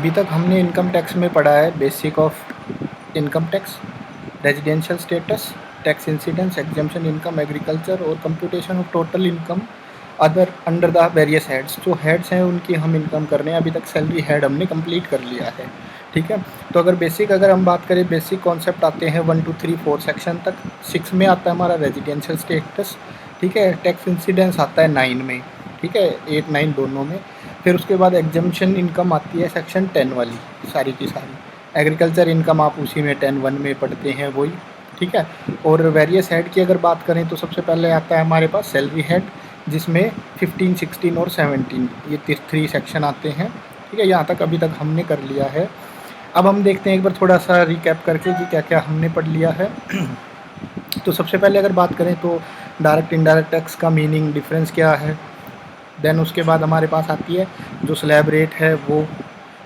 अभी तक हमने इनकम टैक्स में पढ़ा है basic of income tax, residential status, tax incidence, exemption income, agriculture और computation of total income other under the various heads. जो हेड्स हैं उनकी हम इनकम कर रहे हैं। अभी तक सैलरी हेड हमने कंप्लीट कर लिया है, ठीक है। तो अगर हम बात करें, बेसिक कॉन्सेप्ट आते हैं 1 2 3 4 सेक्शन तक। 6 में आता है हमारा रेजिडेंशियल स्टेटस, ठीक है। टैक्स इंसिडेंस आता है 9 में, ठीक है, 8 9 दोनों में। फिर उसके बाद एग्जम्पशन इनकम आती है सेक्शन 10 वाली, सारी की सारी। एग्रीकल्चर इनकम आप उसी में 10 1 में पढ़ते हैं वही, ठीक है। और वेरियस हेड की अगर बात करें तो सबसे पहले आता है हमारे पास सैलरी हेड, जिसमें 15 16 और 17 ये 3 सेक्शन आते हैं, ठीक है। यहाँ तक अभी तक हमने कर लिया है। अब हम देखते हैं एक बार थोड़ा सा रिकैप करके कि क्या क्या हमने पढ़ लिया है। तो सबसे पहले अगर बात करें तो डायरेक्ट इनडायरेक्ट टैक्स का मीनिंग, डिफरेंस क्या है। देन उसके बाद हमारे पास आती है जो स्लैब रेट है वो।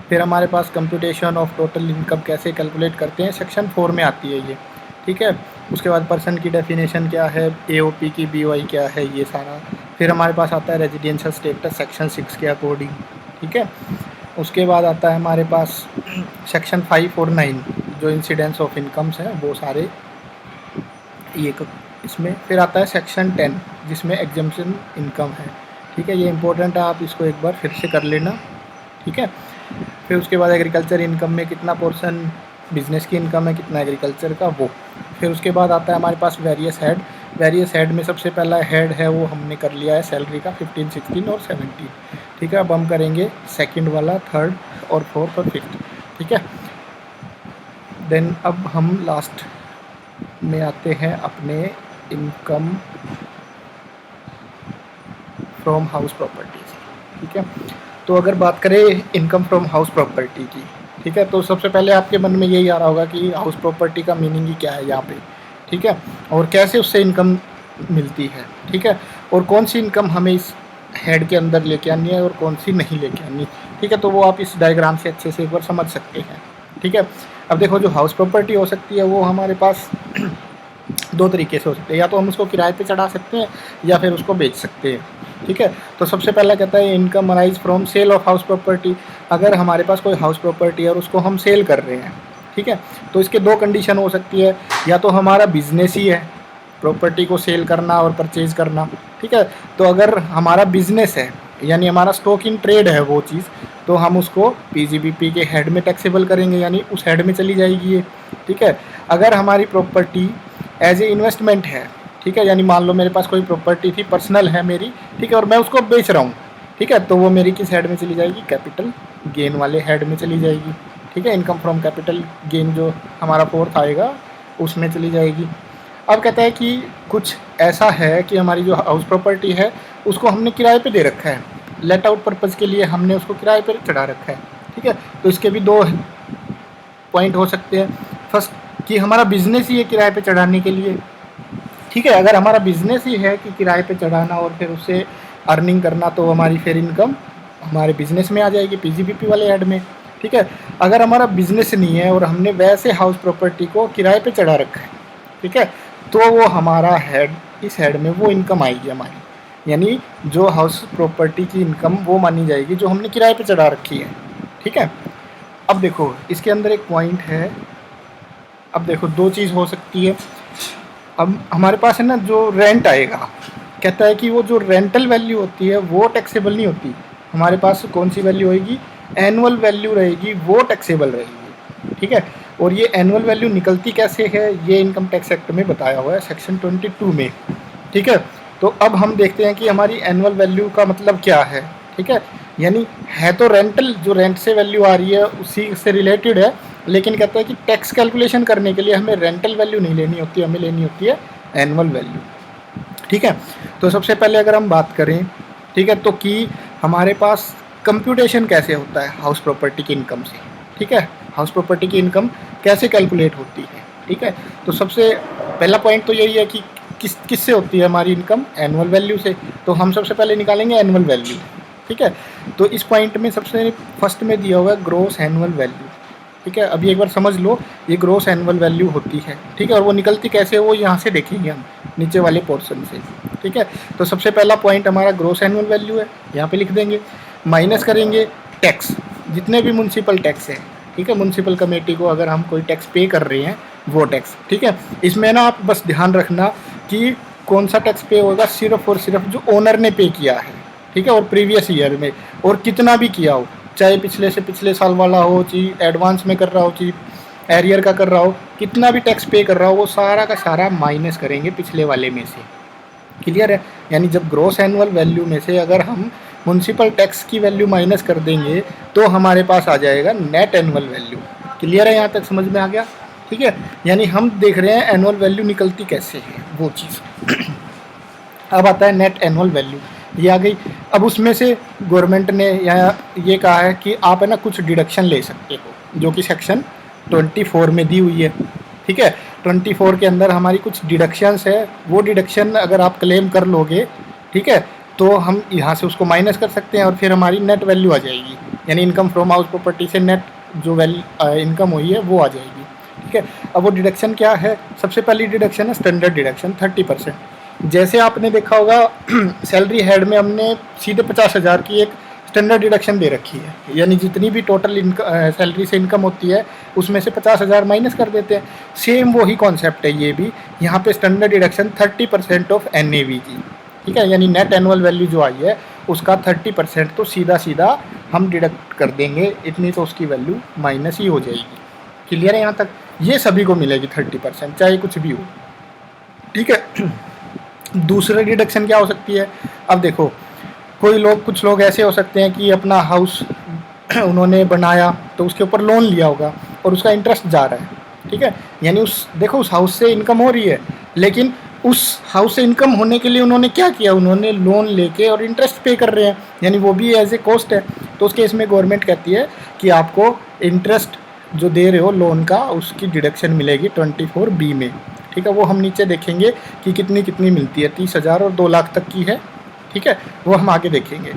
फिर हमारे पास कंप्यूटेशन ऑफ टोटल इनकम कैसे कैलकुलेट करते हैं, सेक्शन 4 में आती है ये, ठीक है। उसके बाद पर्सन की डेफिनेशन क्या है, एओपी की बीओआई क्या है, ये सारा। फिर हमारे पास आता है रेजिडेंशियल स्टेटस सेक्शन 6 के अकॉर्डिंग, ठीक है। उसके बाद आता है हमारे पास सेक्शन 5 और 9 जो इंसिडेंस ऑफ इनकम्स हैं वो सारे ये इसमें। फिर आता है सेक्शन 10 जिसमें एग्जम्पशन इनकम है, ठीक है। ये इंपॉर्टेंट है, आप इसको एक बार फिर से कर लेना, ठीक है। फिर उसके बाद एग्रीकल्चर इनकम में कितना पोर्शन बिजनेस की इनकम है, कितना एग्रीकल्चर का, वो। फिर उसके बाद आता है हमारे पास वेरियस हेड। वेरियस हेड में सबसे पहला हेड है वो हमने कर लिया है सैलरी का 15 16 और 17, ठीक है। अब हम करेंगे सेकंड वाला, थर्ड और फोर्थ और फिफ्थ, ठीक है। देन अब हम लास्ट में आते हैं अपने इनकम फ्रॉम हाउस प्रॉपर्टीज, ठीक है। तो अगर बात करें इनकम फ्रॉम हाउस प्रॉपर्टी की, ठीक है, तो सबसे पहले आपके मन में यही आ रहा होगा कि हाउस प्रॉपर्टी का मीनिंग ही क्या है यहाँ पे, ठीक है, और कैसे उससे इनकम मिलती है, ठीक है, और कौन सी इनकम हमें इस हेड के अंदर लेके आनी है और कौन सी नहीं लेके आनी, ठीक है। तो वो आप इस डायग्राम से अच्छे से एक बार समझ सकते हैं, ठीक है। अब देखो, जो हाउस प्रॉपर्टी हो सकती है वो हमारे पास दो तरीके से हो सकते हैं, या तो हम उसको किराए पे चढ़ा सकते हैं या फिर उसको बेच सकते हैं, ठीक है। तो सबसे पहला कहता है income arise from sale of house property. अगर हमारे पास कोई हाउस प्रॉपर्टी है और उसको हम सेल कर रहे हैं, ठीक है, तो इसके दो कंडीशन हो सकती है, या तो हमारा बिजनेस ही है प्रॉपर्टी को सेल करना और परचेज करना, ठीक है। तो अगर हमारा बिजनेस है यानी हमारा स्टॉक इन ट्रेड है वो चीज़, तो हम उसको पीजीबीपी के हेड में टैक्सेबल करेंगे, यानी उस हेड में चली जाएगी ये, ठीक है। अगर हमारी प्रॉपर्टी एज ए इन्वेस्टमेंट है, ठीक है, यानी मान लो मेरे पास कोई प्रॉपर्टी थी, पर्सनल है मेरी, ठीक है, और मैं उसको बेच रहा हूँ, ठीक है, तो वो मेरी किस हेड में चली जाएगी, कैपिटल गेन वाले हेड में चली जाएगी, ठीक है। इनकम फ्रॉम कैपिटल गेन जो हमारा फोर्थ आएगा उसमें चली जाएगी। अब कहता है कि कुछ ऐसा है कि हमारी जो हाउस प्रॉपर्टी है उसको हमने किराए पे दे रखा है, लेट आउट पर्पज़ के लिए हमने उसको किराए पे चढ़ा रखा है, ठीक है। तो इसके भी दो पॉइंट हो सकते हैं। फर्स्ट कि हमारा बिजनेस ही है किराए पे चढ़ाने के लिए, ठीक है। अगर हमारा बिजनेस ही है कि किराए पे चढ़ाना और फिर उससे अर्निंग करना, तो हमारी फिर इनकम हमारे बिजनेस में आ जाएगी पीजीबीपी वाले हेड में, ठीक है। अगर हमारा बिजनेस नहीं है और हमने वैसे हाउस प्रॉपर्टी को किराए पे चढ़ा रखा है, ठीक है, तो वो हमारा हेड, इस हेड में वो इनकम आएगी हमारी, यानी जो हाउस प्रॉपर्टी की इनकम वो मानी जाएगी जो हमने किराए पे चढ़ा रखी है, ठीक है। अब देखो इसके अंदर एक पॉइंट है, अब देखो दो चीज़ हो सकती है। अब हमारे पास है ना जो रेंट आएगा, कहता है कि वो जो रेंटल वैल्यू होती है वो टैक्सेबल नहीं होती। हमारे पास कौन सी वैल्यू होएगी, एनुअल वैल्यू रहेगी, वो टैक्सेबल रहेगी, ठीक है। और ये एनुअल वैल्यू निकलती कैसे है, ये इनकम टैक्स एक्ट में बताया हुआ है सेक्शन 22 में, ठीक है। तो अब हम देखते हैं कि हमारी एनुअल वैल्यू का मतलब क्या है, ठीक है। यानी है तो रेंटल, जो रेंट से वैल्यू आ रही है उसी से रिलेटेड है, लेकिन कहता है कि टैक्स कैलकुलेशन करने के लिए हमें रेंटल वैल्यू नहीं लेनी होती, हमें लेनी होती है एनुअल वैल्यू, ठीक है। तो सबसे पहले अगर हम बात करें, ठीक है, तो कि हमारे पास कंप्यूटेशन कैसे होता है हाउस प्रॉपर्टी की इनकम से, ठीक है, हाउस प्रॉपर्टी की इनकम कैसे कैलकुलेट होती है, ठीक है। तो सबसे पहला पॉइंट तो यही है कि किससे होती है हमारी इनकम, एनुअल वैल्यू से। तो हम सबसे पहले निकालेंगे एनुअल वैल्यू, ठीक है। तो इस पॉइंट में सबसे फर्स्ट में दिया हुआ है ग्रॉस एनुअल वैल्यू, ठीक है। अभी एक बार समझ लो, ये ग्रॉस एनुअल वैल्यू होती है, ठीक है, और वो निकलती कैसे है वो यहाँ से देखेंगे हम नीचे वाले पोर्शन से, ठीक है। तो सबसे पहला पॉइंट हमारा ग्रॉस एनुअल वैल्यू है, यहाँ पे लिख देंगे, माइनस करेंगे टैक्स, जितने भी म्यूनसिपल टैक्स हैं, ठीक है, म्यूनसिपल कमेटी को अगर हम कोई टैक्स पे कर रहे हैं वो टैक्स, ठीक है। इसमें ना आप बस ध्यान रखना कि कौन सा टैक्स पे होगा, सिर्फ और सिर्फ जो ओनर ने पे किया है, ठीक है, और प्रीवियस ईयर में, और कितना भी किया हो, चाहे पिछले से पिछले साल वाला हो, चाहे एडवांस में कर रहा हो, चाहे एरियर का कर रहा हो, कितना भी टैक्स पे कर रहा हो वो सारा का सारा माइनस करेंगे पिछले वाले में से। क्लियर है? यानी जब ग्रॉस एनुअल वैल्यू में से अगर हम म्यूनसिपल टैक्स की वैल्यू माइनस कर देंगे तो हमारे पास आ जाएगा नेट एनुअल वैल्यू। क्लियर है? यहाँ तक समझ में आ गया? ठीक है, यानी हम देख रहे हैं एनुअल वैल्यू निकलती कैसे है वो चीज़। अब आता है नेट एनुअल वैल्यू, ये आ गई। अब उसमें से गवर्नमेंट ने ये कहा है कि आप है ना कुछ डिडक्शन ले सकते हो, जो कि सेक्शन 24 में दी हुई है। ठीक है, 24 के अंदर हमारी कुछ डिडक्शंस है, वो डिडक्शन अगर आप क्लेम कर लोगे, ठीक है, तो हम यहाँ से उसको माइनस कर सकते हैं और फिर हमारी नेट वैल्यू आ जाएगी, यानी इनकम फ्रॉम हाउस प्रॉपर्टी से नेट जो इनकम हुई है वो आ जाएगी। ठीक है, अब वो डिडक्शन क्या है? सबसे पहली डिडक्शन है स्टैंडर्ड डिडक्शन 30%। जैसे आपने देखा होगा सैलरी हेड में हमने सीधे 50,000 की एक स्टैंडर्ड डिडक्शन दे रखी है, यानी जितनी भी टोटल सैलरी से इनकम होती है उसमें से 50,000 माइनस कर देते हैं। सेम वही कॉन्सेप्ट है ये भी, यहाँ पे स्टैंडर्ड डिडक्शन 30% ऑफ NAV की। ठीक है, यानी नेट एनुअल वैल्यू जो आई है उसका 30% तो सीधा सीधा हम डिडक्ट कर देंगे, इतनी तो उसकी वैल्यू माइनस ही हो जाएगी। क्लियर है यहाँ तक? ये सभी को मिलेगी 30%, चाहे कुछ भी हो। ठीक है, दूसरी डिडक्शन क्या हो सकती है? अब देखो, कुछ लोग ऐसे हो सकते हैं कि अपना हाउस उन्होंने बनाया तो उसके ऊपर लोन लिया होगा और उसका इंटरेस्ट जा रहा है। ठीक है, यानी उस हाउस से इनकम हो रही है, लेकिन उस हाउस से इनकम होने के लिए उन्होंने क्या किया, उन्होंने लोन लेके और इंटरेस्ट पे कर रहे हैं, यानी वो भी एज ए कॉस्ट है। तो उस केस में गवर्नमेंट कहती है कि आपको इंटरेस्ट जो दे रहे हो लोन का उसकी डिडक्शन मिलेगी 24B में। ठीक है, वो हम नीचे देखेंगे कि कितनी मिलती है, 30,000 और 2 लाख तक की है। ठीक है, वो हम आगे देखेंगे।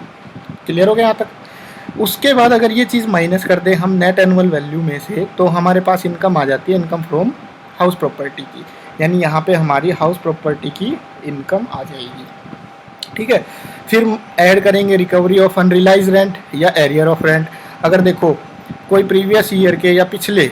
क्लियर हो गया यहाँ तक? उसके बाद अगर ये चीज़ माइनस कर दें हम नेट एनुअल वैल्यू में से, तो हमारे पास इनकम आ जाती है इनकम फ्रॉम हाउस प्रॉपर्टी की, यानी यहाँ पे हमारी हाउस प्रॉपर्टी की इनकम आ जाएगी। ठीक है, फिर ऐड करेंगे रिकवरी ऑफ अनरियलाइज रेंट या एरियर ऑफ रेंट। अगर देखो कोई प्रीवियस ईयर के या पिछले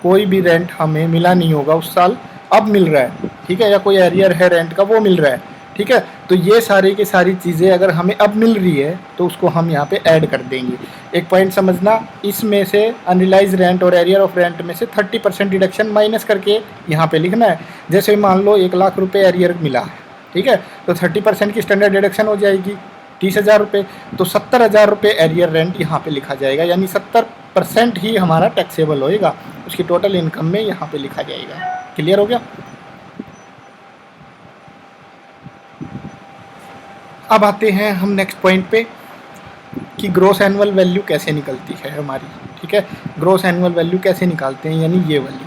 कोई भी रेंट हमें मिला नहीं होगा उस साल, अब मिल रहा है, ठीक है, या कोई एरियर है रेंट का वो मिल रहा है, ठीक है, तो ये सारी की सारी चीज़ें अगर हमें अब मिल रही है तो उसको हम यहाँ पे ऐड कर देंगे। एक पॉइंट समझना, इसमें से अनरियलाइज रेंट और एरियर ऑफ रेंट में से 30% डिडक्शन माइनस करके यहाँ पे लिखना है। जैसे मान लो 1 लाख रुपये एरियर मिला है, ठीक है, तो 30% की स्टैंडर्ड डिडक्शन हो जाएगी 30,000 रुपये, तो 70,000 रुपये एरियर रेंट यहाँ पे लिखा जाएगा, यानी 70% ही हमारा टैक्सेबल होएगा, उसकी टोटल इनकम में यहाँ पे लिखा जाएगा। क्लियर हो गया? अब आते हैं हम नेक्स्ट पॉइंट पे कि ग्रॉस एनुअल वैल्यू कैसे निकलती है हमारी। ठीक है, ग्रॉस एनुअल वैल्यू कैसे निकालते हैं, यानी ये वाली।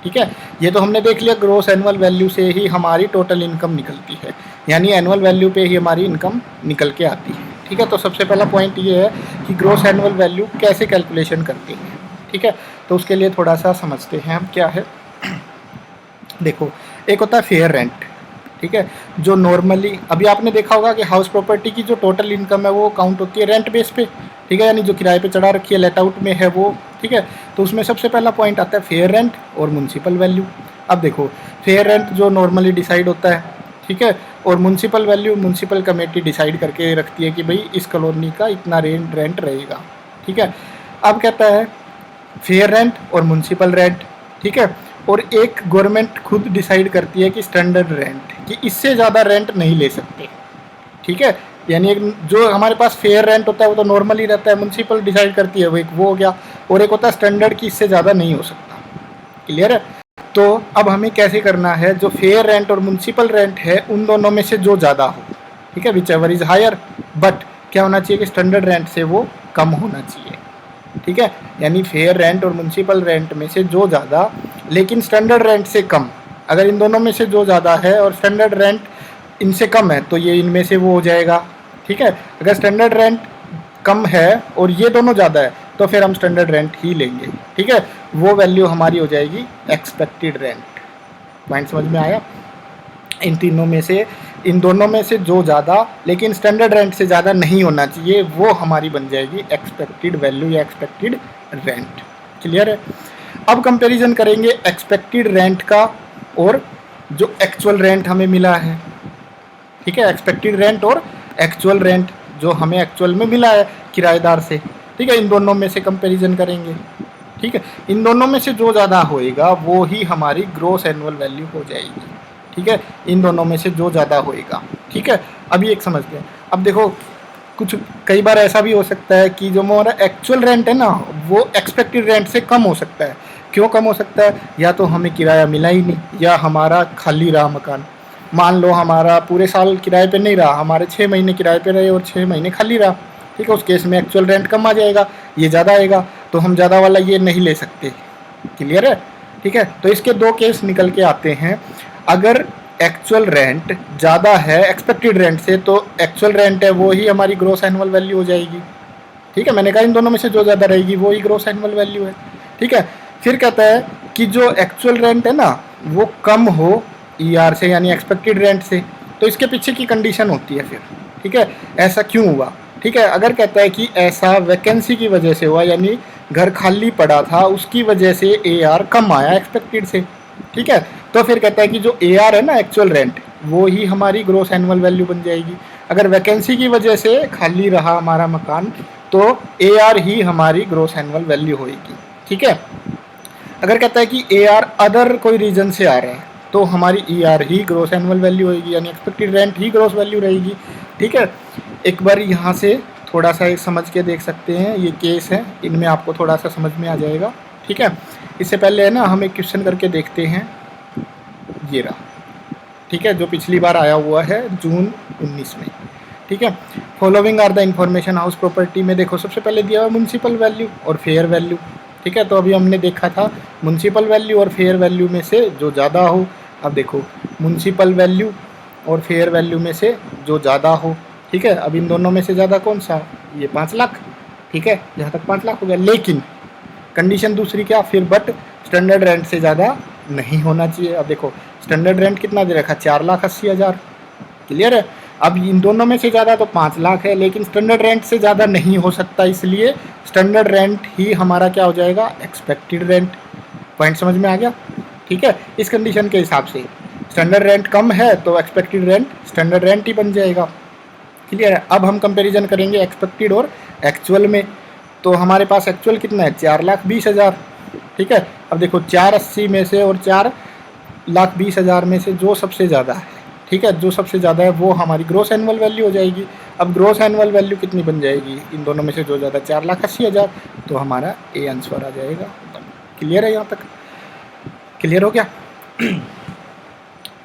ठीक है, ये तो हमने देख लिया, ग्रॉस एनुअल वैल्यू से ही हमारी टोटल इनकम निकलती है, यानी एनुअल वैल्यू पे ही हमारी इनकम निकल के आती है। ठीक है, तो सबसे पहला पॉइंट ये है कि ग्रॉस एनुअल वैल्यू कैसे कैलकुलेशन करते हैं। ठीक है, तो उसके लिए थोड़ा सा समझते हैं हम क्या है। देखो, एक होता है फेयर रेंट, ठीक है, जो नॉर्मली अभी आपने देखा होगा कि हाउस प्रॉपर्टी की जो टोटल इनकम है वो काउंट होती है रेंट बेस पे। ठीक है, यानी जो किराए पे चढ़ा रखी है, लेट आउट में है वो। ठीक है, तो उसमें सबसे पहला पॉइंट आता है फेयर रेंट और म्यूनसिपल वैल्यू। अब देखो, फेयर रेंट जो नॉर्मली डिसाइड होता है, ठीक है, और municipal value municipal committee decide करके रखती है कि भाई इस कॉलोनी का इतना रेंट रहेगा। ठीक है, अब कहता है फेयर रेंट और म्यूनसिपल रेंट, ठीक है, और एक गवर्नमेंट खुद डिसाइड करती है कि स्टैंडर्ड रेंट, कि इससे ज़्यादा रेंट नहीं ले सकते। ठीक है, यानी एक जो हमारे पास फेयर रेंट होता है वो तो नॉर्मली रहता है, म्यूनसिपल डिसाइड करती है, वो हो गया, और एक होता है स्टैंडर्ड की इससे ज़्यादा नहीं हो सकता। क्लियर है? तो अब हमें कैसे करना है, जो फेयर रेंट और म्यूनसिपल रेंट है उन दोनों में से जो ज़्यादा हो, ठीक है, whichever is higher, but क्या होना चाहिए कि स्टैंडर्ड रेंट से वो कम होना चाहिए। ठीक है, यानी फेयर रेंट और म्यूनसिपल रेंट में से जो ज़्यादा लेकिन स्टैंडर्ड रेंट से कम, अगर इन दोनों में से जो ज़्यादा है और स्टैंडर्ड रेंट इनसे कम है तो ये इनमें से वो हो जाएगा। ठीक है, अगर स्टैंडर्ड रेंट कम है और ये दोनों ज़्यादा है तो फिर हम स्टैंडर्ड रेंट ही लेंगे। ठीक है, वो वैल्यू हमारी हो जाएगी एक्सपेक्टेड रेंट। पॉइंट समझ में आया? इन तीनों में से इन दोनों में से जो ज़्यादा लेकिन स्टैंडर्ड रेंट से ज़्यादा नहीं होना चाहिए, वो हमारी बन जाएगी एक्सपेक्टेड वैल्यू या एक्सपेक्टेड रेंट। क्लियर है? अब कंपैरिजन करेंगे एक्सपेक्टेड रेंट का और जो एक्चुअल रेंट हमें मिला है। ठीक है, एक्सपेक्टेड रेंट और एक्चुअल रेंट जो हमें एक्चुअल में मिला है किराएदार से। ठीक है, इन दोनों में से कंपैरिजन करेंगे। ठीक है, इन दोनों में से जो ज़्यादा होएगा वो ही हमारी ग्रॉस एनुअल वैल्यू हो जाएगी। ठीक है, इन दोनों में से जो ज़्यादा होएगा। ठीक है, अभी एक समझते हैं। अब देखो, कुछ कई बार ऐसा भी हो सकता है कि जो हमारा एक्चुअल रेंट है ना, वो एक्सपेक्टेड रेंट से कम हो सकता है। क्यों कम हो सकता है? या तो हमें किराया मिला ही नहीं, या हमारा खाली रहा मकान। मान लो हमारा पूरे साल किराए पे नहीं रहा, हमारे 6 महीने किराए पे रहे और 6 महीने खाली रहा। ठीक है, उस केस में एक्चुअल रेंट कम आ जाएगा, ये ज़्यादा आएगा, तो हम ज़्यादा वाला ये नहीं ले सकते। क्लियर है? ठीक है, तो इसके दो केस निकल के आते हैं। अगर एक्चुअल रेंट ज़्यादा है एक्सपेक्टेड रेंट से, तो एक्चुअल रेंट है वो ही हमारी ग्रॉस एनुअल वैल्यू हो जाएगी। ठीक है, मैंने कहा इन दोनों में से जो ज़्यादा रहेगी वो ही ग्रॉस एनुअल वैल्यू है। ठीक है, फिर कहता है कि जो एक्चुअल रेंट है ना वो कम हो ईआर से, यानी एक्सपेक्टेड रेंट से। तो इसके पीछे की कंडीशन होती है फिर। ठीक है, ऐसा क्यों हुआ? ठीक है, अगर कहता है कि ऐसा वैकेंसी की वजह से हुआ, यानी घर खाली पड़ा था उसकी वजह से एआर कम आया एक्सपेक्टेड से। ठीक है, तो फिर कहता है कि जो एआर है ना एक्चुअल रेंट, वो ही हमारी ग्रॉस एनुअल वैल्यू बन जाएगी। अगर वैकेंसी की वजह से खाली रहा हमारा मकान, तो एआर ही हमारी ग्रॉस एनुअल वैल्यू होएगी। ठीक है, अगर कहता है कि एआर अदर कोई रीजन से आ रहा है, तो हमारी ईआर ही ग्रॉस एनुअल वैल्यू होएगी, यानी एक्सपेक्टेड रेंट ही ग्रॉस वैल्यू रहेगी। ठीक है, एक बार यहाँ से थोड़ा सा समझ के देख सकते हैं, ये केस है, इनमें आपको थोड़ा सा समझ में आ जाएगा। ठीक है, इससे पहले है ना हम एक क्वेश्चन करके देखते हैं, ये रहा। ठीक है, जो पिछली बार आया हुआ है जून 19 में। ठीक है, following are the information house property में देखो सबसे पहले दिया हुआ म्युनिसिपल वैल्यू और फेयर वैल्यू। ठीक है, तो अभी हमने देखा था म्युनिसिपल वैल्यू और फेयर वैल्यू में से जो ज़्यादा हो। अब देखो म्युनिसिपल वैल्यू और फेयर वैल्यू में से जो ज़्यादा हो। ठीक है, अब इन दोनों में से ज़्यादा कौन सा? ये 5 लाख। ठीक है, यहाँ तक 5 लाख हो गया, लेकिन कंडीशन दूसरी क्या फिर? बट स्टैंडर्ड रेंट से ज़्यादा नहीं होना चाहिए। अब देखो स्टैंडर्ड रेंट कितना दे रखा? 4,80,000। क्लियर है? अब इन दोनों में से ज़्यादा तो 5 लाख है, लेकिन स्टैंडर्ड रेंट से ज़्यादा नहीं हो सकता, इसलिए स्टैंडर्ड रेंट ही हमारा क्या हो जाएगा? Expected rent. पॉइंट समझ में आ गया? ठीक है, इस कंडीशन के हिसाब से स्टैंडर्ड रेंट कम है तो एक्सपेक्टेड रेंट स्टैंडर्ड रेंट ही बन जाएगा। क्लियर है? अब हम कंपैरिजन करेंगे एक्सपेक्टेड और एक्चुअल में। तो हमारे पास एक्चुअल कितना है? 4,20,000। ठीक है, अब देखो 4,80,000 में से और 4,20,000 में से जो सबसे ज़्यादा है, ठीक है, जो सबसे ज़्यादा है वो हमारी ग्रॉस एनुअल वैल्यू हो जाएगी। अब ग्रॉस एनुअल वैल्यू कितनी बन जाएगी? इन दोनों में से जो ज़्यादा 4,80,000, तो हमारा ए आंसर आ जाएगा। क्लियर है? यहाँ तक क्लियर हो गया?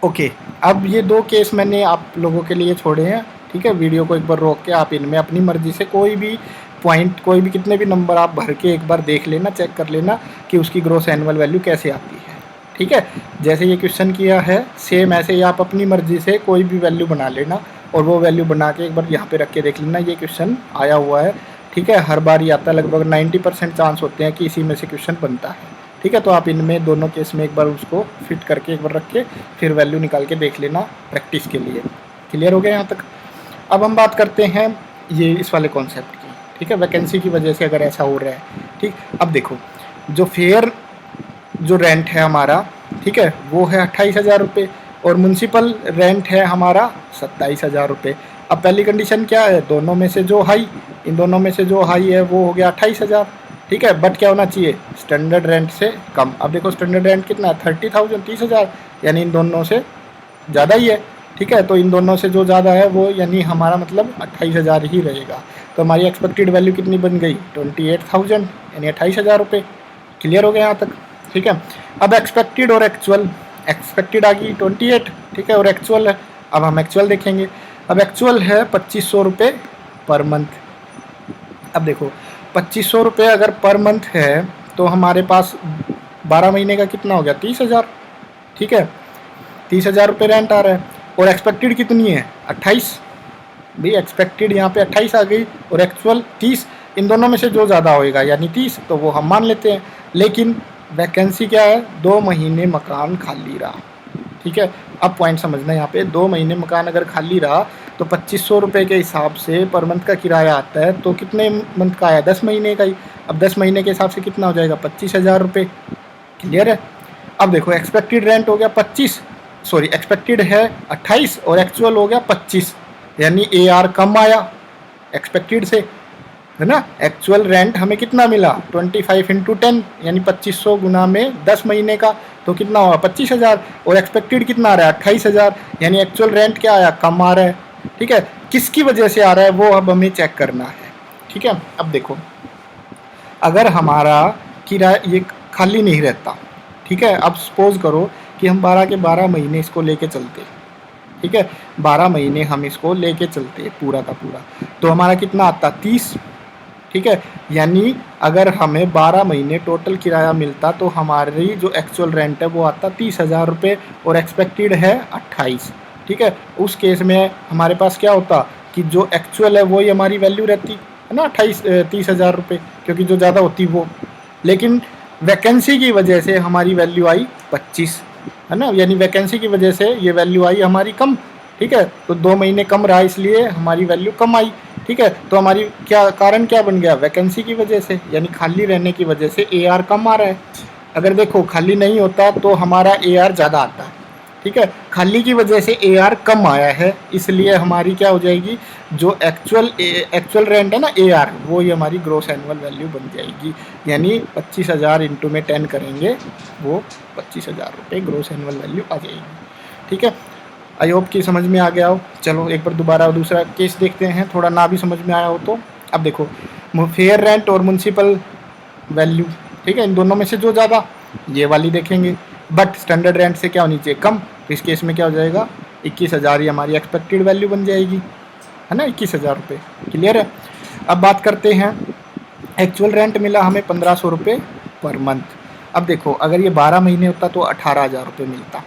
ओके, अब ये दो केस मैंने आप लोगों के लिए छोड़े हैं। ठीक है, वीडियो को एक बार रोक के आप इनमें अपनी मर्ज़ी से कोई भी पॉइंट, कोई भी कितने भी नंबर आप भर के एक बार देख लेना, चेक कर लेना कि उसकी ग्रॉस एनुअल वैल्यू कैसे आती है। ठीक है, जैसे ये क्वेश्चन किया है सेम ऐसे ही आप अपनी मर्ज़ी से कोई भी वैल्यू बना लेना और वो वैल्यू बना के एक बार यहाँ पे रख के देख लेना। ये क्वेश्चन आया हुआ है, ठीक है, हर बार ही आता है, लगभग 90% चांस होते हैं कि इसी में से क्वेश्चन बनता है। ठीक है, तो आप इनमें दोनों केस में एक बार उसको फिट करके एक बार रख के फिर वैल्यू निकाल के देख लेना प्रैक्टिस के लिए। क्लियर हो गया यहाँ तक? अब हम बात करते हैं ये इस वाले कॉन्सेप्ट की। ठीक है, वैकेंसी की वजह से अगर ऐसा हो रहा है। ठीक, अब देखो जो फेयर जो रेंट है हमारा, ठीक है, वो है 28,000 रुपये और म्युनिसिपल रेंट है हमारा 27,000 रुपये। अब पहली कंडीशन क्या है? दोनों में से जो हाई, इन दोनों में से जो हाई है वो हो गया 28,000। ठीक है, बट क्या होना चाहिए? स्टैंडर्ड रेंट से कम। अब देखो स्टैंडर्ड रेंट कितना है? 30,000, 30,000, यानी इन दोनों से ज़्यादा ही है। ठीक है, तो इन दोनों से जो ज़्यादा है वो यानी हमारा मतलब 28,000 ही रहेगा। तो हमारी एक्सपेक्टेड वैल्यू कितनी बन गई? 28,000, यानी 28,000 रुपये। क्लियर हो गया यहाँ तक? ठीक है, अब एक्सपेक्टेड और एक्चुअल, एक्सपेक्टेड आ गई 28, ठीक है, और एक्चुअल है, अब हम एक्चुअल देखेंगे। अब एक्चुअल है 2,500 रुपये पर मंथ। अब देखो 2,500 रुपये अगर पर मंथ है तो हमारे पास 12 महीने का कितना हो गया? 30,000। ठीक है, 30,000 रुपये रेंट आ रहा है और एक्सपेक्टेड कितनी है? 28। भाई एक्सपेक्टेड यहाँ पे 28 आ गई और एक्चुअल 30, इन दोनों में से जो ज़्यादा होएगा यानी 30, तो वो हम मान लेते हैं। लेकिन वैकेंसी क्या है? 2 महीने मकान खाली रहा। ठीक है, अब पॉइंट समझना यहाँ पे, 2 महीने मकान अगर खाली रहा तो 2500 रुपये के हिसाब से पर मंथ का किराया आता है, तो कितने मंथ का आया, 10 महीने का ही। अब 10 महीने के हिसाब से कितना हो जाएगा, 25,000 रुपये। क्लियर है। अब देखो एक्सपेक्टेड रेंट हो गया 25, सॉरी एक्सपेक्टेड है 28 और एक्चुअल हो गया 25, यानी AR कम आया एक्सपेक्टेड से, है ना। एक्चुअल रेंट हमें कितना मिला, 25 इंटू 10 यानी 2500 गुना में 10 महीने का, तो कितना हुआ 25,000, और एक्सपेक्टेड कितना आ रहा है 28,000, यानी एक्चुअल रेंट क्या आया, कम आ रहा है। ठीक है, किसकी वजह से आ रहा है वो अब हमें चेक करना है। ठीक है, अब देखो अगर हमारा किराया ये खाली नहीं रहता, ठीक है, अब सपोज करो कि हम 12 के 12 महीने इसको लेके चलते, ठीक है, 12 महीने हम इसको लेके चलते पूरा का पूरा, तो हमारा कितना आता 30। ठीक है, यानी अगर हमें 12 महीने टोटल किराया मिलता तो हमारी जो एक्चुअल रेंट है वो आता 30,000 रुपये और एक्सपेक्टेड है 28। ठीक है, उस केस में हमारे पास क्या होता कि जो एक्चुअल है वही हमारी वैल्यू रहती है ना, 30,000 रुपये, क्योंकि जो ज़्यादा होती वो, लेकिन वैकेंसी की वजह से हमारी वैल्यू आई 25, है ना, यानी वैकेंसी की वजह से ये वैल्यू आई हमारी कम। ठीक है, तो 2 महीने कम रहा इसलिए हमारी वैल्यू कम आई। ठीक है, तो हमारी क्या कारण क्या बन गया, वैकेंसी की वजह से, यानी खाली रहने की वजह से AR कम आ रहा है। अगर देखो खाली नहीं होता तो हमारा AR ज़्यादा आता है। ठीक है, खाली की वजह से AR कम आया है, इसलिए हमारी क्या हो जाएगी, जो एक्चुअल रेंट है ना AR, वो ही हमारी ग्रॉस एनुअल वैल्यू बन जाएगी, यानी 25,000 इंटू में 10 करेंगे वो 25,000 रुपये ग्रॉस एनुअल वैल्यू आ जाएगी। ठीक है, आई होप कि समझ में आ गया हो। चलो एक बार दोबारा दूसरा केस देखते हैं, थोड़ा ना भी समझ में आया हो तो। अब देखो फेयर रेंट और म्यूनसिपल वैल्यू, ठीक है, इन दोनों में से जो ज़्यादा, ये वाली देखेंगे, बट स्टैंडर्ड रेंट से क्या होनी चाहिए, कम, तो इस केस में क्या हो जाएगा 21,000 ही हमारी एक्सपेक्टेड वैल्यू बन जाएगी, है ना, 21,000 रुपये। क्लियर है। अब बात करते हैं, एक्चुअल रेंट मिला हमें 1500 रुपये पर मंथ। अब देखो अगर ये 12 महीने होता तो 18,000 रुपये मिलता।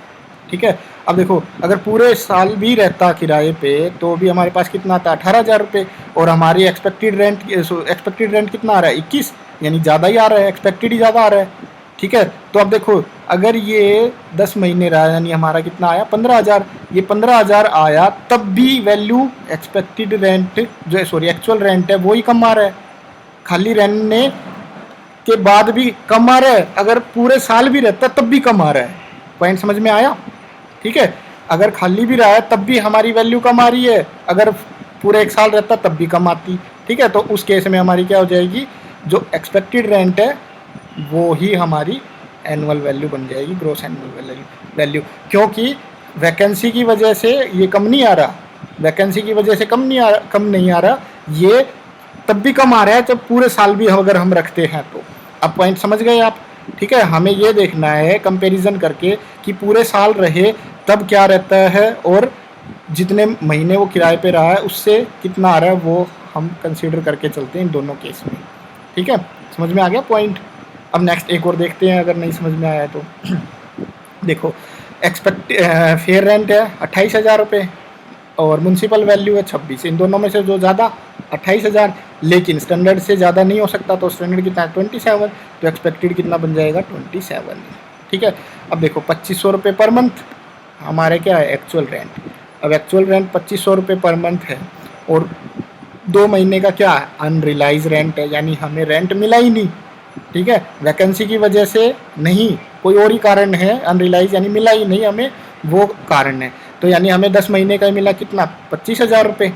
ठीक है, अब देखो अगर पूरे साल भी रहता किराए पे तो भी हमारे पास कितना आता, 18,000 रुपये, और हमारी एक्सपेक्टेड रेंट कितना आ रहा है 21, यानी ज़्यादा ही आ रहा है, एक्सपेक्टेड ही ज़्यादा आ रहा है। ठीक है, तो अब देखो अगर ये 10 महीने रहा यानी हमारा कितना आया 15,000, ये 15,000 आया तब भी वैल्यू एक्सपेक्टेड रेंट जो सॉरी एक्चुअल रेंट है वो ही कम आ रहा है, खाली रहने के बाद भी कम आ रहा है, अगर पूरे साल भी रहता तब भी कम आ रहा है। पॉइंट समझ में आया। ठीक है, अगर खाली भी रहा है तब भी हमारी वैल्यू कम आ रही है, अगर पूरे 1 साल रहता तब भी कम आती। ठीक है, तो उस केस में हमारी क्या हो जाएगी, जो एक्सपेक्टेड रेंट है वो ही हमारी एनुअल वैल्यू बन जाएगी, ग्रॉस एनुअल वैल्यू, क्योंकि वैकेंसी की वजह से ये कम नहीं आ रहा, वैकेंसी की वजह से कम नहीं आ रहा, ये तब भी कम आ रहा है जब पूरे साल भी अगर हम रखते हैं तो। अब पॉइंट समझ गए आप। ठीक है, हमें ये देखना है कंपैरिजन करके कि पूरे साल रहे तब क्या रहता है और जितने महीने वो किराए पे रहा है उससे कितना आ रहा है वो हम कंसीडर करके चलते हैं इन दोनों केस में। ठीक है, समझ में आ गया पॉइंट। अब नेक्स्ट एक और देखते हैं अगर नहीं समझ में आया तो। देखो फेयर रेंट है 28,000 रुपये और म्यूनसिपल वैल्यू है 26, इन दोनों में से जो ज़्यादा 28,000, लेकिन स्टैंडर्ड से ज़्यादा नहीं हो सकता, तो स्टैंडर्ड कितना है 27, तो एक्सपेक्टेड कितना बन जाएगा 27। ठीक है, अब देखो 2500 रुपये पर मंथ हमारे क्या है एक्चुअल रेंट। अब एक्चुअल रेंट 2500 रुपये पर मंथ है और 2 महीने का क्या है अनरिलाइज रेंट है, यानी हमें रेंट मिला ही नहीं। ठीक है, वैकेंसी की वजह से नहीं, कोई और ही कारण है, अनरिलाइज यानी मिला ही नहीं हमें, वो कारण है, तो यानी हमें 10 महीने का मिला कितना 25,000 रुपये।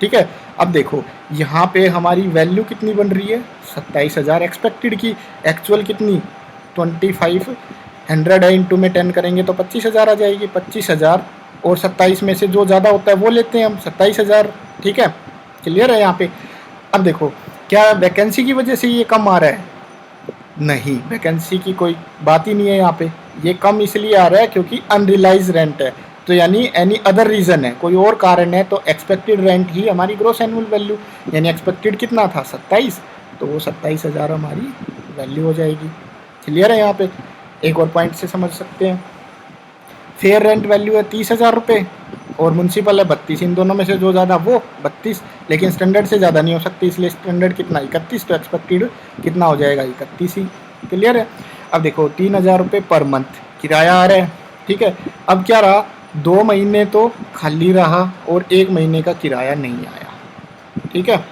ठीक है, अब देखो यहाँ पे हमारी वैल्यू कितनी बन रही है 27,000 एक्सपेक्टेड की, एक्चुअल कितनी 2500 है, इंटू में 10 करेंगे तो 25,000 आ जाएगी। 25,000 और 27 में से जो ज़्यादा होता है वो लेते हैं हम 27,000। ठीक है, क्लियर है यहाँ पे। अब देखो क्या वैकेंसी की वजह से ये कम आ रहा है, नहीं, वैकेंसी की कोई बात ही नहीं है यहाँ पे, ये कम इसलिए आ रहा है क्योंकि अनरिलाइज रेंट है, तो यानी एनी अदर रीज़न है, कोई और कारण है, तो एक्सपेक्टेड रेंट ही हमारी ग्रॉस एनुअल वैल्यू, यानी एक्सपेक्टेड कितना था 27, तो वो 27,000 हमारी वैल्यू हो जाएगी। क्लियर है यहाँ पे। एक और पॉइंट से समझ सकते हैं, फेयर रेंट वैल्यू है 30,000 रुपये और म्यूनसिपल है 32, इन दोनों में से जो ज़्यादा वो 32, लेकिन स्टैंडर्ड से ज़्यादा नहीं हो सकती, इसलिए स्टैंडर्ड कितना 31, तो एक्सपेक्टेड कितना हो जाएगा 31 ही। क्लियर है। अब देखो 3,000 रुपये पर मंथ किराया आ रहा है, ठीक है। अब क्या रहा, 2 महीने तो खाली रहा और 1 महीने का किराया नहीं आया। ठीक है।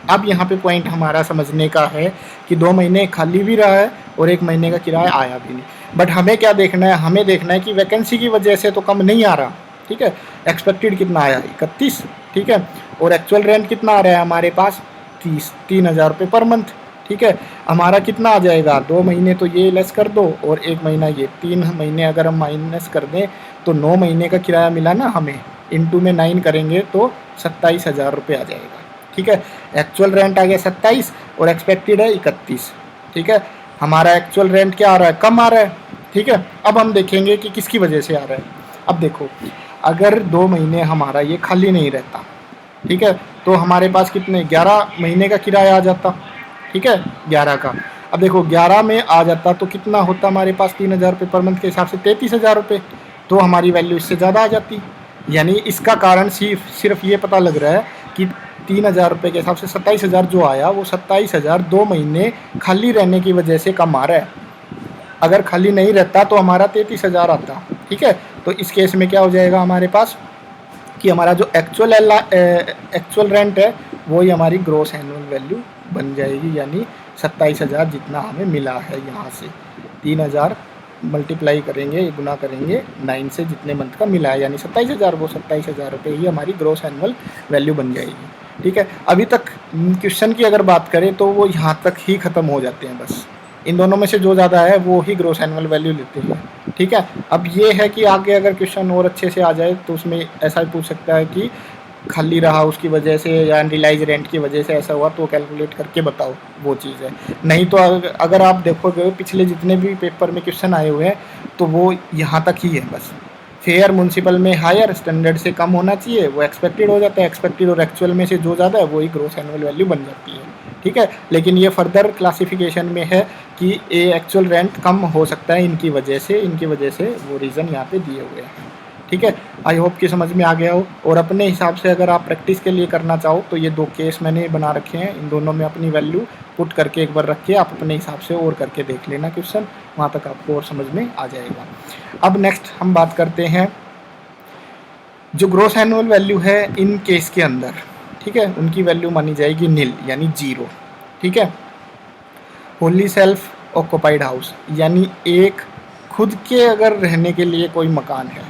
अब यहाँ पे पॉइंट हमारा समझने का है कि 2 महीने खाली भी रहा है और 1 महीने का किराया आया भी नहीं। बट हमें क्या देखना है, हमें देखना है कि वैकेंसी की वजह से तो कम नहीं आ रहा। ठीक है। एक्सपेक्टेड कितना आया, 31। ठीक है। और एक्चुअल रेंट कितना आ रहा है हमारे पास, 3,000 रुपये पर मंथ। ठीक है। हमारा कितना आ जाएगा, 2 महीने तो ये लेस कर दो और 1 महीना ये, 3 महीने अगर हम माइनस कर दें तो 9 महीने का किराया मिला ना हमें, इंटू में 9 करेंगे तो 27,000 रुपये आ जाएगा। ठीक है। एक्चुअल रेंट आ गया 27 और एक्सपेक्टेड है 31। ठीक है। हमारा एक्चुअल रेंट क्या आ रहा है, कम आ रहा है। ठीक है। अब हम देखेंगे कि किसकी वजह से आ रहा है। अब देखो, अगर 2 महीने हमारा ये खाली नहीं रहता, ठीक है, तो हमारे पास कितने, 11 महीने का किराया आ जाता। ठीक है, 11 का। अब देखो 11 में आ जाता तो कितना होता हमारे पास, 3,000 रुपये पर मंथ के हिसाब से 33,000 रुपये, तो हमारी वैल्यू इससे ज़्यादा आ जाती। यानी इसका कारण सिर्फ ये पता लग रहा है कि 3,000 रुपये के हिसाब से 27,000 जो आया, वो 27,000 2 महीने खाली रहने की वजह से कम आ रहा है। अगर खाली नहीं रहता तो हमारा 33,000 आता। ठीक है। तो इस केस में क्या हो जाएगा हमारे पास कि हमारा जो एक्चुअल रेंट है वही हमारी ग्रॉस एनुअल वैल्यू बन जाएगी, यानी 27,000 जितना हमें मिला है। यहाँ से 3,000 मल्टीप्लाई करेंगे, गुना करेंगे 9 से, जितने मंथ का मिला है यानी 27,000, वो 27,000 रुपये ही हमारी ग्रॉस एनुअल वैल्यू बन जाएगी। ठीक है। अभी तक क्वेश्चन की अगर बात करें तो वो यहाँ तक ही ख़त्म हो जाते हैं बस। इन दोनों में से जो ज़्यादा है वो ही ग्रॉस एनुअल वैल्यू लेते हैं। ठीक है। अब ये है कि आगे अगर क्वेश्चन और अच्छे से आ जाए तो उसमें ऐसा भी पूछ सकता है कि खाली रहा उसकी वजह से या अनरिलाइज रेंट की वजह से ऐसा हुआ, तो कैलकुलेट करके बताओ, वो चीज़ है। नहीं तो अगर आप देखोगे पिछले जितने भी पेपर में क्वेश्चन आए हुए हैं तो वो यहाँ तक ही है बस। फेयर म्यूनसिपल में हायर स्टैंडर्ड से कम होना चाहिए, वो एक्सपेक्टेड हो जाता है। एक्सपेक्टेड और एक्चुअल में से जो ज़्यादा है वही ग्रॉस एनुअल वैल्यू बन जाती है। ठीक है। लेकिन ये फर्दर क्लासिफिकेशन में है कि ये एक्चुअल रेंट कम हो सकता है इनकी वजह से वो रीज़न यहाँ पे दिए हुए हैं। ठीक है। आई होप कि समझ में आ गया हो। और अपने हिसाब से अगर आप प्रैक्टिस के लिए करना चाहो तो ये 2 केस मैंने बना रखे हैं, इन दोनों में अपनी वैल्यू पुट करके एक बार रख के आप अपने हिसाब से और करके देख लेना क्वेश्चन, वहाँ तक आपको और समझ में आ जाएगा। अब नेक्स्ट हम बात करते हैं जो ग्रॉस एनुअल वैल्यू है इन केस के अंदर। ठीक है। उनकी वैल्यू मानी जाएगी नील, यानी 0। ठीक है। होली सेल्फ ऑक्यूपाइड हाउस, यानी एक खुद के अगर रहने के लिए कोई मकान है,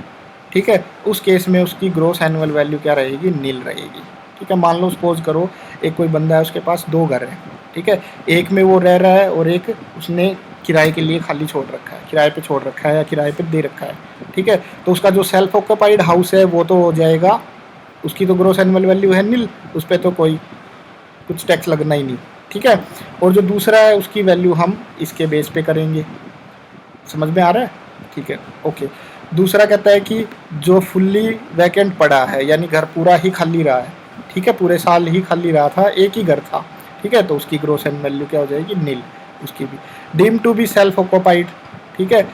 ठीक है, उस केस में उसकी ग्रॉस एनुअल वैल्यू क्या रहेगी, नील रहेगी। ठीक है। मान लो सपोज करो एक कोई बंदा है, उसके पास 2 घर हैं। ठीक है। एक में वो रह रहा है और एक उसने किराए के लिए खाली छोड़ रखा है, किराए पे छोड़ रखा है या किराए पे दे रखा है। ठीक है। तो उसका जो सेल्फ ऑक्यूपाइड हाउस है वो तो हो जाएगा, उसकी तो ग्रॉस एनुअल वैल्यू है नील, उस पर तो कोई कुछ टैक्स लगना ही नहीं। ठीक है। और जो दूसरा है उसकी वैल्यू हम इसके बेस पे करेंगे। समझ में आ रहा है? ठीक है। ओके। दूसरा कहता है कि जो फुल्ली वैकेंट पड़ा है, यानी घर पूरा ही खाली रहा है, ठीक है, पूरे साल ही खाली रहा था, एक ही घर था, ठीक है, तो उसकी ग्रॉस एनुअल वैल्यू क्या हो जाएगी, नील। उसकी भी deem to be self occupied. ठीक है।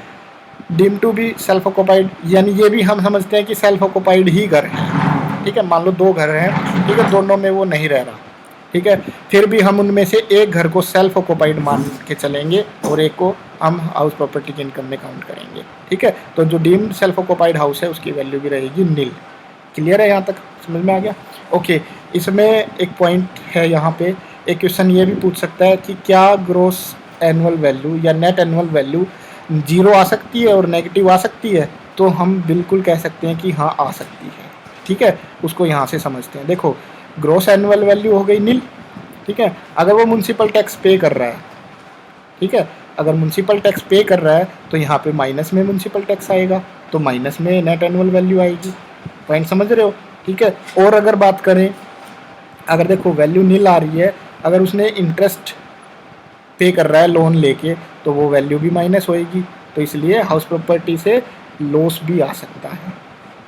Deem to be self occupied यानी ये भी हम समझते हैं कि सेल्फ ऑक्यूपाइड ही घर है। ठीक है। मान लो 2 घर हैं, ठीक है, दोनों में वो नहीं रह रहा, ठीक है, फिर भी हम उनमें से एक घर को सेल्फ ऑक्यूपाइड मान के चलेंगे और एक को हम हाउस प्रॉपर्टी के इनकम में काउंट करेंगे। ठीक है। तो जो डीम्ड सेल्फ ऑक्यूपाइड हाउस है उसकी वैल्यू भी रहेगी नील। क्लियर है? यहाँ तक समझ में आ गया? ओके। इसमें एक पॉइंट है, यहाँ पे एक क्वेश्चन ये भी पूछ सकता है कि क्या ग्रॉस एनुअल वैल्यू या नेट एनुअल वैल्यू 0 आ सकती है और नेगेटिव आ सकती है? तो हम बिल्कुल कह सकते हैं कि हाँ, आ सकती है। ठीक है। उसको यहाँ से समझते हैं। देखो, ग्रॉस एनुअल वैल्यू हो गई नील। ठीक है। अगर वो म्यूनसिपल टैक्स पे कर रहा है, ठीक है, अगर म्यूनसिपल टैक्स पे कर रहा है तो यहाँ पे माइनस में म्यूनसिपल टैक्स आएगा, तो माइनस में नेट एनुअल वैल्यू आएगी। पॉइंट समझ रहे हो? ठीक है। और अगर बात करें, अगर देखो वैल्यू नील आ रही है, अगर उसने इंटरेस्ट पे कर रहा है लोन लेके, तो वो वैल्यू भी माइनस होएगी, तो इसलिए हाउस प्रॉपर्टी से लॉस भी आ सकता है।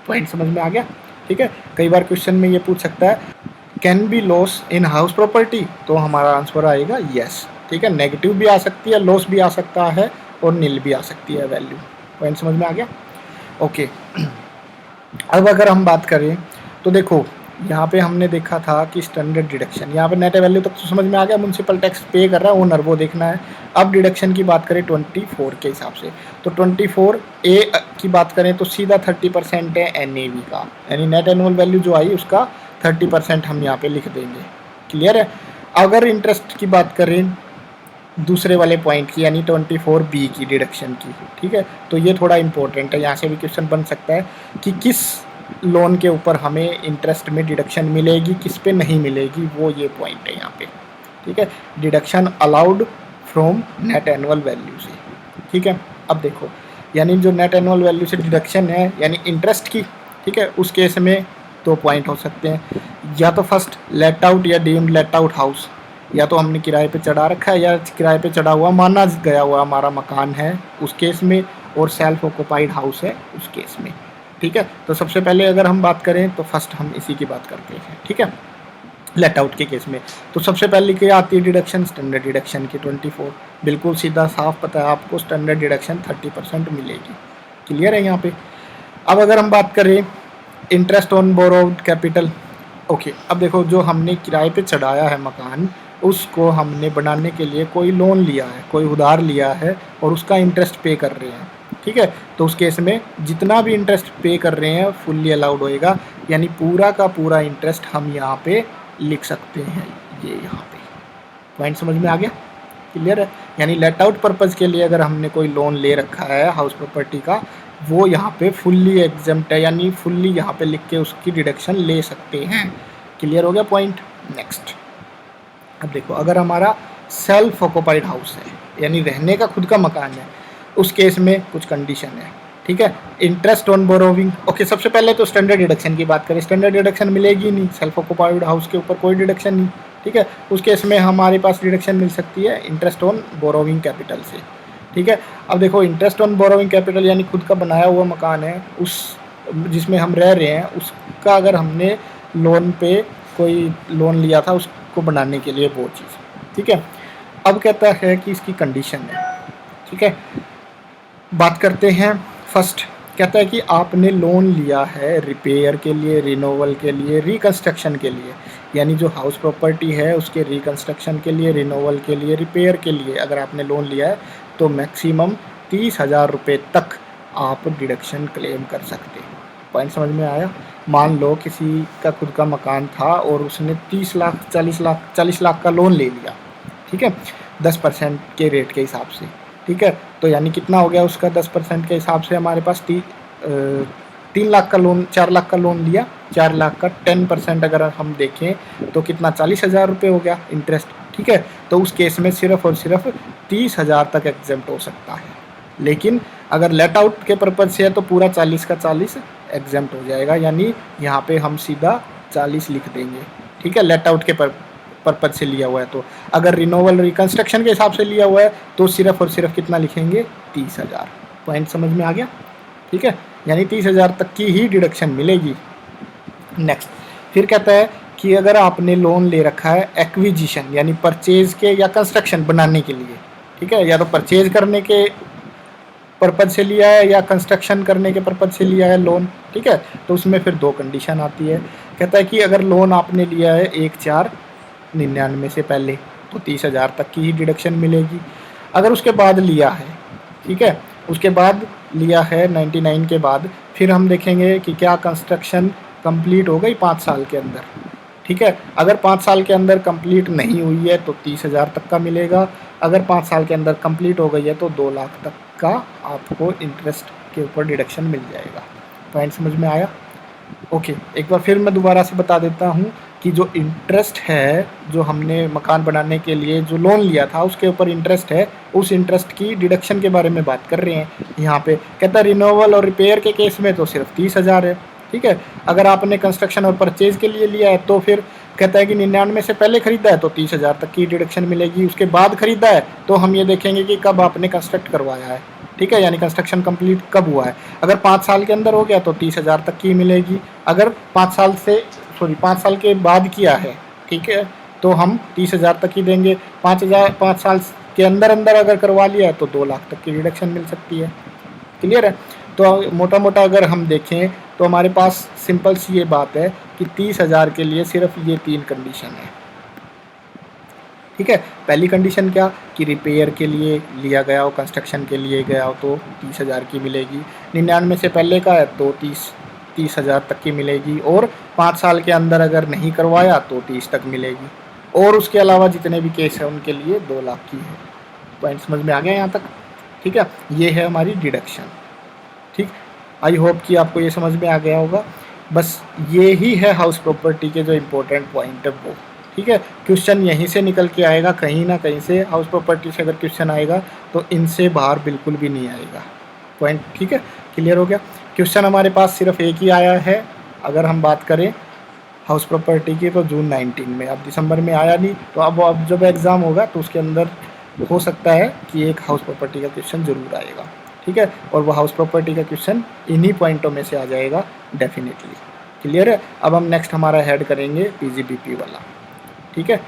पॉइंट समझ में आ गया? ठीक है। कई बार क्वेश्चन में ये पूछ सकता है can be loss in house property, तो हमारा आंसर आएगा यस। ठीक है। नेगेटिव भी आ सकती है, लॉस भी आ सकता है और नील भी आ सकती है वैल्यू। पॉइंट समझ में आ गया? ओके। अब अगर हम बात करें तो देखो यहाँ पे हमने देखा था कि स्टैंडर्ड डिडक्शन, यहाँ पे नेट वैल्यू तक तो समझ में आ गया, म्यूनसिपल टैक्स पे कर रहा है ओनर, वो देखना है। अब डिडक्शन की बात करें 24 के हिसाब से, तो 24 ए की बात करें तो सीधा 30% है NAV का, यानी नेट एनुअल वैल्यू जो आई उसका 30% हम यहाँ पे लिख देंगे। क्लियर है। अगर इंटरेस्ट की बात करें दूसरे वाले पॉइंट की, यानी 24B की डिडक्शन की, ठीक है, तो ये थोड़ा इंपॉर्टेंट है, यहाँ से भी क्वेश्चन बन सकता है कि किस लोन के ऊपर हमें इंटरेस्ट में डिडक्शन मिलेगी, किस पे नहीं मिलेगी, वो ये पॉइंट है यहाँ पे। ठीक है, deduction allowed from net annual value से। ठीक है, अब देखो, यानी जो नेट एनुअल वैल्यू से डिडक्शन है यानी इंटरेस्ट की, ठीक है, उस केस में 2 पॉइंट हो सकते हैं, या तो फर्स्ट लेट आउट या डीम्ड लेट आउट हाउस, या तो हमने किराए पे चढ़ा रखा है या किराए पे चढ़ा हुआ माना गया हुआ हमारा मकान है उस केस में, और सेल्फ ऑक्यूपाइड हाउस है उस केस में। ठीक है, तो सबसे पहले अगर हम बात करें तो फर्स्ट हम इसी की बात करते हैं। ठीक है, लेट आउट के केस में तो सबसे पहले क्या आती है डिडक्शन, स्टैंडर्ड डिडक्शन की 24, बिल्कुल सीधा साफ पता है आपको, स्टैंडर्ड डिडक्शन 30% मिलेगी। क्लियर है यहाँ पे। अब अगर हम बात करें interest on borrowed capital, okay, अब देखो जो हमने किराए पे चढ़ाया है मकान, उसको हमने बनाने के लिए कोई लोन लिया है, कोई उधार लिया है और उसका इंटरेस्ट पे कर रहे हैं। ठीक है, तो उस केस में जितना भी इंटरेस्ट पे कर रहे हैं फुल्ली अलाउड होएगा, यानी पूरा का पूरा इंटरेस्ट हम यहाँ पे लिख सकते हैं। ये यहाँ पे पॉइंट समझ में आ गया। क्लियर है, यानी लेट आउट पर्पज़ के लिए अगर हमने कोई लोन ले रखा है हाउस प्रॉपर्टी का, वो यहाँ पे फुल्ली एग्जम्प्ट है, यानी फुल्ली यहाँ पे लिख के उसकी डिडक्शन ले सकते हैं। क्लियर हो गया पॉइंट। नेक्स्ट, अब देखो अगर हमारा सेल्फ ऑक्यूपाइड हाउस है, यानी रहने का खुद का मकान है, उस केस में कुछ कंडीशन है। ठीक है, इंटरेस्ट ऑन बोरोविंग, ओके, सबसे पहले तो स्टैंडर्ड डिडक्शन की बात करें, स्टैंडर्ड डिडक्शन मिलेगी नहीं, सेल्फ ऑक्यूपाइड हाउस के ऊपर कोई डिडक्शन नहीं। ठीक है, उस केस में हमारे पास डिडक्शन मिल सकती है इंटरेस्ट ऑन बोरोविंग कैपिटल से। ठीक है, अब देखो इंटरेस्ट ऑन बोरोविंग कैपिटल यानी खुद का बनाया हुआ मकान है, उस जिसमें हम रह रहे हैं, उसका अगर हमने लोन पे कोई लोन लिया था उसको बनाने के लिए वो चीज़। ठीक है, अब कहता है कि इसकी कंडीशन है। ठीक है, बात करते हैं फर्स्ट, कहता है कि आपने लोन लिया है रिपेयर के लिए, रिनोवल के लिए, रिकंस्ट्रक्शन के लिए, यानी जो हाउस प्रॉपर्टी है उसके रिकंस्ट्रक्शन के लिए, रिनोवल के लिए, रिपेयर के लिए अगर आपने लोन लिया है तो मैक्सिमम 30,000 रुपये तक आप डिडक्शन क्लेम कर सकते हैं। पॉइंट समझ में आया। मान लो किसी का खुद का मकान था और उसने 30 लाख 40 लाख का लोन ले लिया। ठीक है, 10% के रेट के हिसाब से। ठीक है, तो यानी कितना हो गया उसका 10% के हिसाब से हमारे पास 3 लाख का लोन, 4 लाख का लोन लिया, 4 लाख का 10% अगर हम देखें तो कितना 40,000 रुपये हो गया इंटरेस्ट। ठीक है, तो उस केस में सिर्फ और सिर्फ 30,000 तक एग्जेम्प्ट हो सकता है, लेकिन अगर लेट आउट के पर्पज़ से है तो पूरा 40 का 40 एग्जेम्प्ट हो जाएगा, यानी यहाँ पे हम सीधा 40 लिख देंगे। ठीक है, लेट आउट के पर्पज़ से लिया हुआ है तो। अगर रिनोवल रिकंस्ट्रक्शन के हिसाब से लिया हुआ है तो सिर्फ और सिर्फ कितना लिखेंगे 30,000। पॉइंट समझ में आ गया। ठीक है, यानी 30,000 तक की ही डिडक्शन मिलेगी। नेक्स्ट, फिर कहता है कि अगर आपने लोन ले रखा है एक्विजिशन यानी परचेज के या कंस्ट्रक्शन बनाने के लिए, ठीक है, या तो परचेज करने के पर्पज़ से लिया है या कंस्ट्रक्शन करने के पर्पज़ से लिया है लोन। ठीक है, तो उसमें फिर 2 कंडीशन आती है। कहता है कि अगर लोन आपने लिया है 1/4/99 से पहले तो 30,000 तक की ही डिडक्शन मिलेगी। अगर उसके बाद लिया है, ठीक है, उसके बाद लिया है 99 के बाद, फिर हम देखेंगे कि क्या कंस्ट्रक्शन कंप्लीट हो गई 5 साल के अंदर। ठीक है, अगर 5 साल के अंदर कंप्लीट नहीं हुई है तो 30,000 तक का मिलेगा। अगर 5 साल के अंदर कंप्लीट हो गई है तो 2 लाख तक का आपको इंटरेस्ट के ऊपर डिडक्शन मिल जाएगा। पॉइंट समझ में आया। ओके, एक बार फिर मैं दोबारा से बता देता हूँ कि जो इंटरेस्ट है, जो हमने मकान बनाने के लिए जो लोन लिया था उसके ऊपर इंटरेस्ट है, उस इंटरेस्ट की डिडक्शन के बारे में बात कर रहे हैं यहाँ पे। कहता है रिन्यूअल और रिपेयर के केस में तो सिर्फ 30,000 है। ठीक है, अगर आपने कंस्ट्रक्शन और परचेज के लिए लिया है तो फिर कहता है कि 99 से पहले खरीदा है तो 30,000 तक की डिडक्शन मिलेगी। उसके बाद खरीदा है तो हम ये देखेंगे कि कब आपने कंस्ट्रक्ट करवाया है। ठीक है, यानी कंस्ट्रक्शन कंप्लीट कब हुआ है। अगर 5 साल के अंदर हो गया तो 30,000 तक की मिलेगी। अगर 5 साल के बाद किया है, ठीक है, तो हम 30,000 तक ही देंगे। 5 साल के अंदर अगर करवा लिया है तो 2 लाख तक की डिडक्शन मिल सकती है। क्लियर है। तो मोटा मोटा अगर हम देखें तो हमारे पास सिंपल सी ये बात है कि 30,000 के लिए सिर्फ ये 3 कंडीशन है। ठीक है, पहली कंडीशन क्या कि रिपेयर के लिए लिया गया हो, कंस्ट्रक्शन के लिए गया हो तो 30,000 की मिलेगी। 99 से पहले का है तो 30,000 तक की मिलेगी, और 5 साल के अंदर अगर नहीं करवाया तो 30 तक मिलेगी, और उसके अलावा जितने भी केस हैं उनके लिए 2 लाख की है। पॉइंट समझ में आ गया यहाँ तक? ठीक है, ये है हमारी डिडक्शन। ठीक, आई होप कि आपको ये समझ में आ गया होगा। बस ये ही है हाउस प्रॉपर्टी के जो इम्पोर्टेंट पॉइंट है वो। ठीक है, क्वेश्चन यहीं से निकल के आएगा, कहीं ना कहीं से हाउस प्रॉपर्टी से अगर क्वेश्चन आएगा तो इनसे बाहर बिल्कुल भी नहीं आएगा। पॉइंट ठीक है, क्लियर हो गया? क्वेश्चन हमारे पास सिर्फ एक ही आया है अगर हम बात करें हाउस प्रॉपर्टी की, तो जून 19 में। अब दिसंबर में आया नहीं, तो अब जब एग्ज़ाम होगा तो उसके अंदर हो सकता है कि एक हाउस प्रॉपर्टी का क्वेश्चन ज़रूर आएगा। ठीक है, और वो हाउस प्रॉपर्टी का क्वेश्चन इन्हीं पॉइंटों में से आ जाएगा डेफिनेटली। क्लियर है? अब हम नेक्स्ट हमारा हेड करेंगे पीजीबीपी वाला। ठीक है,